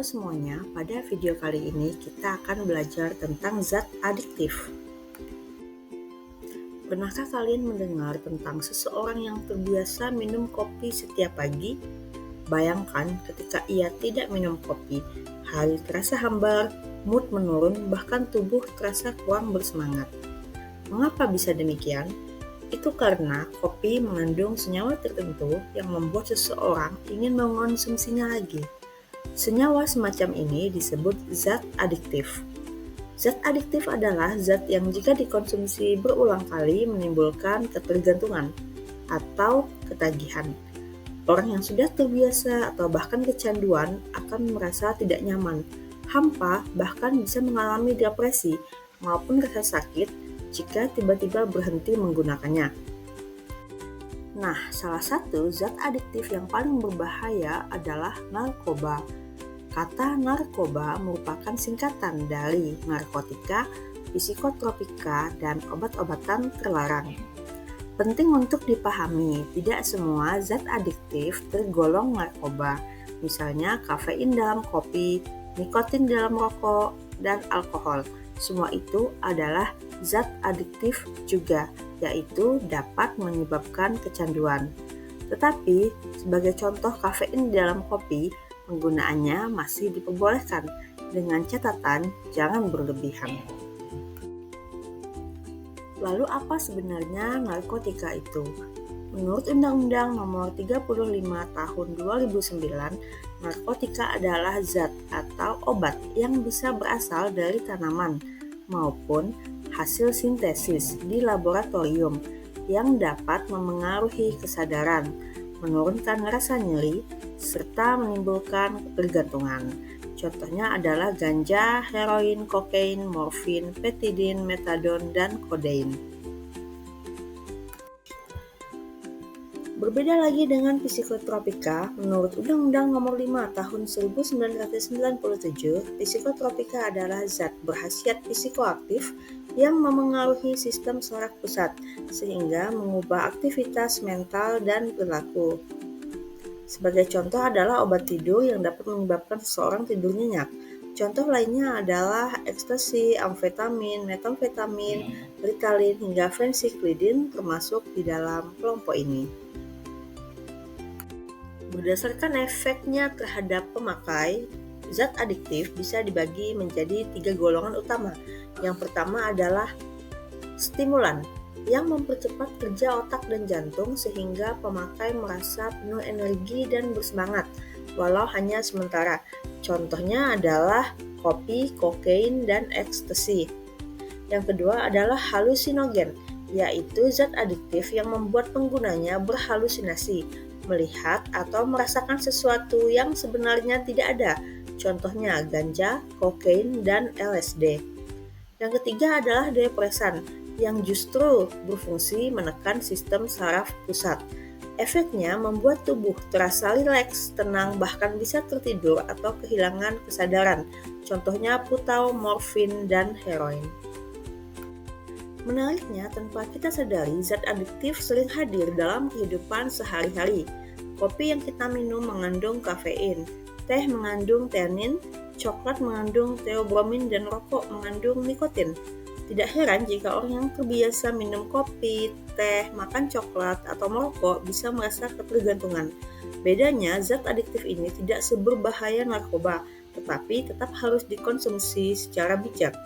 semuanya, pada video kali ini kita akan belajar tentang zat adiktif. Pernahkah kalian mendengar tentang seseorang yang terbiasa minum kopi setiap pagi? Bayangkan ketika ia tidak minum kopi, hari terasa hambar, mood menurun, bahkan tubuh terasa kurang bersemangat. Mengapa bisa demikian? Itu karena kopi mengandung senyawa tertentu yang membuat seseorang ingin mengonsumsinya lagi. Senyawa semacam ini disebut zat adiktif. Zat adiktif adalah zat yang jika dikonsumsi berulang kali menimbulkan ketergantungan atau ketagihan. Orang yang sudah terbiasa atau bahkan kecanduan akan merasa tidak nyaman, hampa, bahkan bisa mengalami depresi maupun rasa sakit jika tiba-tiba berhenti menggunakannya. Nah, salah satu zat adiktif yang paling berbahaya adalah narkoba. Kata narkoba merupakan singkatan dari narkotika, psikotropika, dan obat-obatan terlarang. Penting untuk dipahami, tidak semua zat adiktif tergolong narkoba. Misalnya kafein dalam kopi, nikotin dalam rokok, dan alkohol. Semua itu adalah zat adiktif juga, yaitu dapat menyebabkan kecanduan. Tetapi, sebagai contoh kafein dalam kopi, penggunaannya masih diperbolehkan dengan catatan jangan berlebihan. Lalu apa sebenarnya narkotika itu? Menurut Undang-Undang Nomor 35 Tahun 2009, narkotika adalah zat atau obat yang bisa berasal dari tanaman maupun hasil sintesis di laboratorium yang dapat memengaruhi kesadaran, menurunkan rasa nyeri, serta menimbulkan ketergantungan. Contohnya adalah ganja, heroin, kokain, morfin, petidin, metadon, dan kodein. Berbeda lagi dengan psikotropika, menurut Undang-Undang Nomor 5 Tahun 1997, psikotropika adalah zat berkhasiat psikoaktif yang memengaruhi sistem saraf pusat, sehingga mengubah aktivitas mental dan perilaku. Sebagai contoh adalah obat tidur yang dapat menyebabkan seseorang tidur nyenyak. Contoh lainnya adalah ekstasi, amfetamin, metamfetamin, Ritalin, hingga fensiklidin termasuk di dalam kelompok ini. Berdasarkan efeknya terhadap pemakai, zat adiktif bisa dibagi menjadi 3 golongan utama. Yang pertama adalah stimulan, yang mempercepat kerja otak dan jantung sehingga pemakai merasa penuh energi dan bersemangat, walau hanya sementara. Contohnya adalah kopi, kokain, dan ekstasi. Yang kedua adalah halusinogen, yaitu zat adiktif yang membuat penggunanya berhalusinasi, melihat atau merasakan sesuatu yang sebenarnya tidak ada. Contohnya ganja, kokain, dan LSD. Yang ketiga adalah depresan, yang justru berfungsi menekan sistem saraf pusat. Efeknya membuat tubuh terasa rileks, tenang, bahkan bisa tertidur atau kehilangan kesadaran. Contohnya putau, morfin, dan heroin. Menariknya, tanpa kita sadari, zat adiktif sering hadir dalam kehidupan sehari-hari. Kopi yang kita minum mengandung kafein, teh mengandung teanin, coklat mengandung teobromin, dan rokok mengandung nikotin. Tidak heran jika orang yang terbiasa minum kopi, teh, makan coklat, atau merokok bisa merasa ketergantungan. Bedanya, zat adiktif ini tidak seberbahaya narkoba, tetapi tetap harus dikonsumsi secara bijak.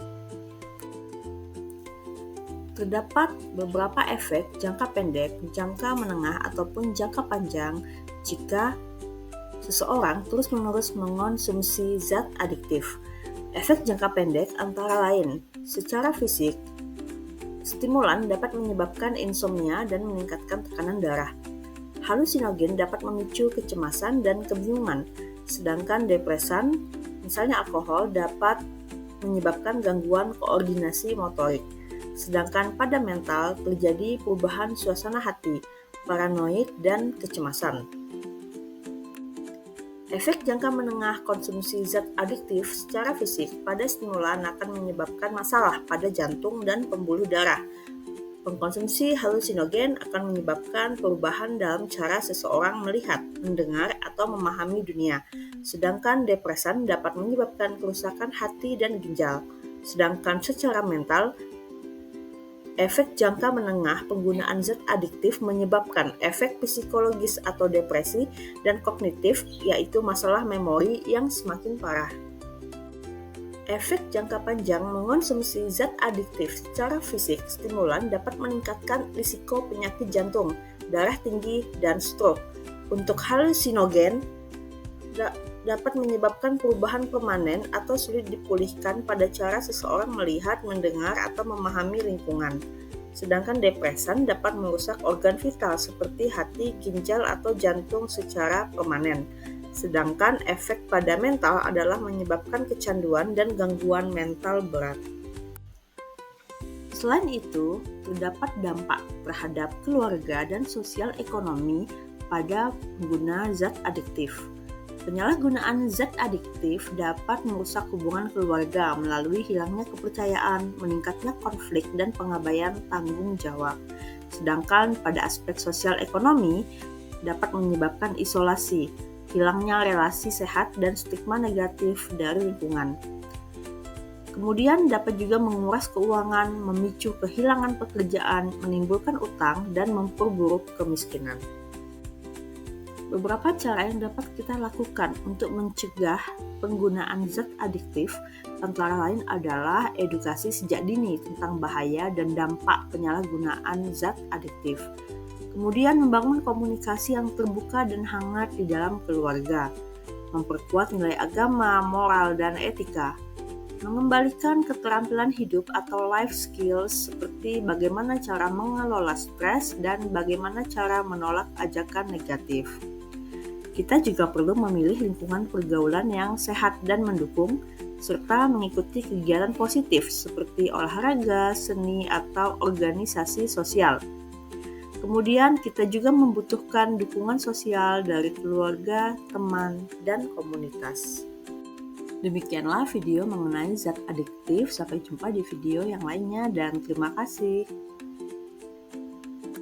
Terdapat beberapa efek jangka pendek, jangka menengah, ataupun jangka panjang jika seseorang terus-menerus mengonsumsi zat adiktif. Efek jangka pendek antara lain, secara fisik, stimulan dapat menyebabkan insomnia dan meningkatkan tekanan darah. Halusinogen dapat memicu kecemasan dan kebingungan, sedangkan depresan, misalnya alkohol, dapat menyebabkan gangguan koordinasi motorik. Sedangkan pada mental terjadi perubahan suasana hati, paranoid, dan kecemasan. Efek jangka menengah konsumsi zat adiktif secara fisik pada stimulan akan menyebabkan masalah pada jantung dan pembuluh darah. Pengkonsumsi halusinogen akan menyebabkan perubahan dalam cara seseorang melihat, mendengar, atau memahami dunia. Sedangkan depresan dapat menyebabkan kerusakan hati dan ginjal. Sedangkan secara mental, efek jangka menengah penggunaan zat adiktif menyebabkan efek psikologis atau depresi dan kognitif, yaitu masalah memori yang semakin parah. Efek jangka panjang mengonsumsi zat adiktif secara fisik stimulan dapat meningkatkan risiko penyakit jantung, darah tinggi, dan stroke. Untuk halusinogen, dapat menyebabkan perubahan permanen atau sulit dipulihkan pada cara seseorang melihat, mendengar, atau memahami lingkungan. Sedangkan depresan dapat merusak organ vital seperti hati, ginjal, atau jantung secara permanen. Sedangkan efek pada mental adalah menyebabkan kecanduan dan gangguan mental berat. Selain itu, terdapat dampak terhadap keluarga dan sosial ekonomi pada pengguna zat adiktif. Penyalahgunaan zat adiktif dapat merusak hubungan keluarga melalui hilangnya kepercayaan, meningkatnya konflik, dan pengabaian tanggung jawab. Sedangkan pada aspek sosial ekonomi dapat menyebabkan isolasi, hilangnya relasi sehat, dan stigma negatif dari lingkungan. Kemudian dapat juga menguras keuangan, memicu kehilangan pekerjaan, menimbulkan utang, dan memperburuk kemiskinan. Beberapa cara yang dapat kita lakukan untuk mencegah penggunaan zat adiktif antara lain adalah edukasi sejak dini tentang bahaya dan dampak penyalahgunaan zat adiktif. Kemudian membangun komunikasi yang terbuka dan hangat di dalam keluarga, memperkuat nilai agama, moral, dan etika, mengembalikan keterampilan hidup atau life skills seperti bagaimana cara mengelola stres dan bagaimana cara menolak ajakan negatif. Kita juga perlu memilih lingkungan pergaulan yang sehat dan mendukung, serta mengikuti kegiatan positif seperti olahraga, seni, atau organisasi sosial. Kemudian kita juga membutuhkan dukungan sosial dari keluarga, teman, dan komunitas. Demikianlah video mengenai zat adiktif. Sampai jumpa di video yang lainnya dan terima kasih.